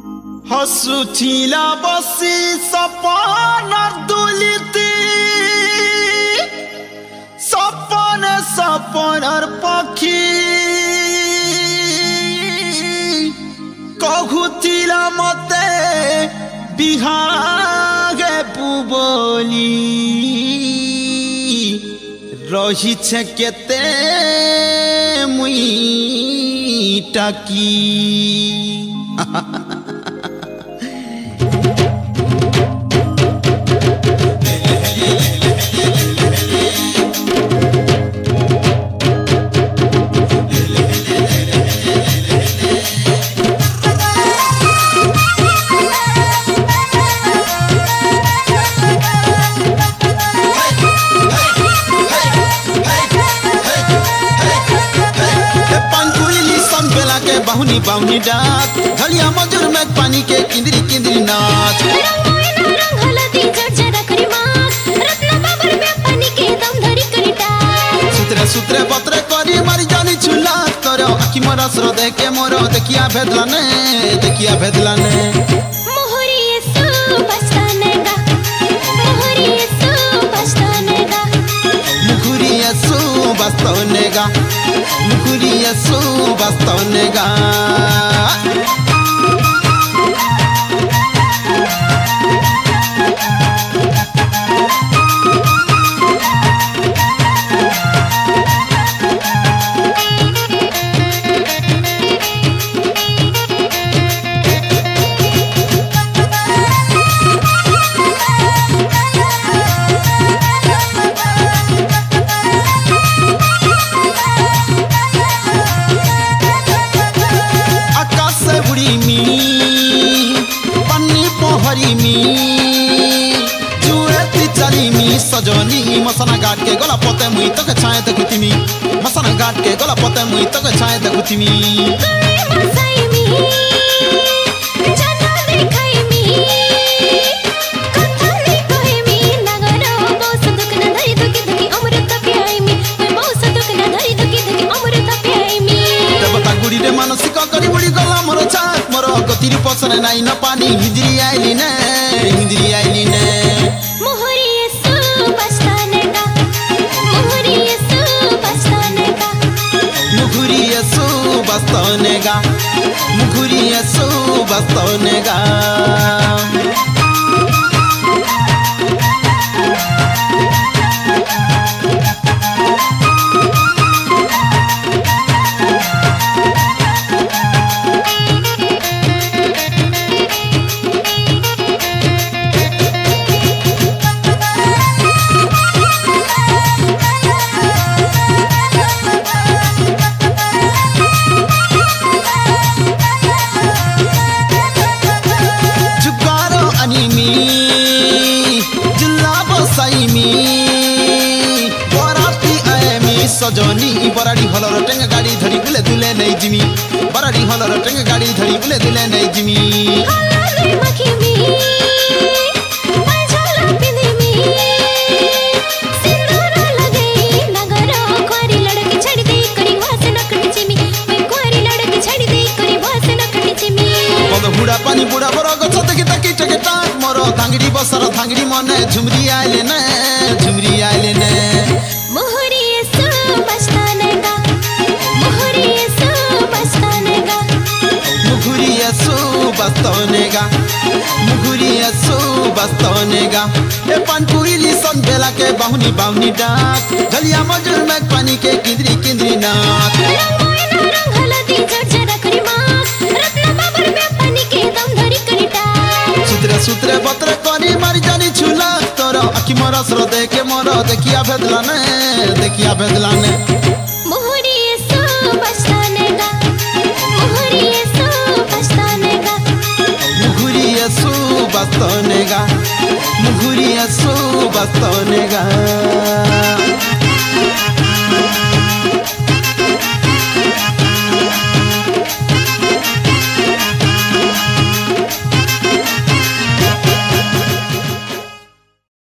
हसुथिला बसी सपन दुलिती सपन सपनर पखी कहूथिला मते बिहागे पुबली रही छे केते मुई टाकी बाहुनी बाहुनी डाक घलिया मजूर में पानी के किंदरी किंदरी नाच सुतरे सुतरे पत्रे करी मारी जानी छुला तोरो आखी मोरा स्रो देखे मोरो देखिया भेदला ने मोहरी येसु बस्ताने गा मोहरी येसु बस्ताने गा मुखुरी येसु बस्ताने गा मुखुरी येसु बस्ताने गा सजनी मसना घाट के गला पोते मुई तक छाए देखुती मी मसना घाट के गला पोते मुई तक छाए देखुती मी मसाई मी जाना देखाई मी कथानी कहे मी नगरो बहुत दुख न धरी दुखी दुखी अमृत पियाई मी बहुत दुख न धरी दुखी दुखी अमृत पियाई मी देवता गुड़ी रे मानसिक करी बुड़ी गला मोर छाक मोर गतिरी पसने नाई न पानी हिजरी आइली ने मोहरी येसु बस्ताने गा मोहरी येसु बस्ताने गा मुखुरी येसु बस्ताने गा मुखुरी येसु बस्ताने गा सजनी बराड़ी हलर टेंग गाड़ी धरी बुले दुले नहीं जिमी बराड़ी हलर टेंग गाड़ी धरी बुले दुले नहीं जिमी हलाले मखी मी पांचला पिंदी मी सिंदूर लगे नगरो कोरी लड़की छड़ी दे करी वास न कटी मी कोरी लड़की छड़ी दे करी वास न कटी मी पद बुड़ा पानी बुड़ा बरो गछ देखि तकी टके टाक मोरो धांगड़ी बसर धांगड़ी मने झुमरी आइले ने मोहरी येसु बस्ताने गा मोहरी येसु बस्ताने गा मुखुरी येसु बस्ताने गा मुखुरी येसु बस्ताने गा ए पानपुरी सन बेला के बाहुनी बाहुनी डाक घलिया मजूर में पानी के किंदरी किंदरी नाच रंग हलदी जर्जरा करी माक रत्न बाबर में पानी के दम धरी करी टाक सुतरे सुतरे बतरे करी मारी जानी छुला तोरो आखी मोरा स्रो देखे मोरो देखिया भेदला ने मोहरी येसु बस्ताने गा मोहरी येसु बस्ताने गा मुखुरी येसु बस्ताने गा मुखुरी येसु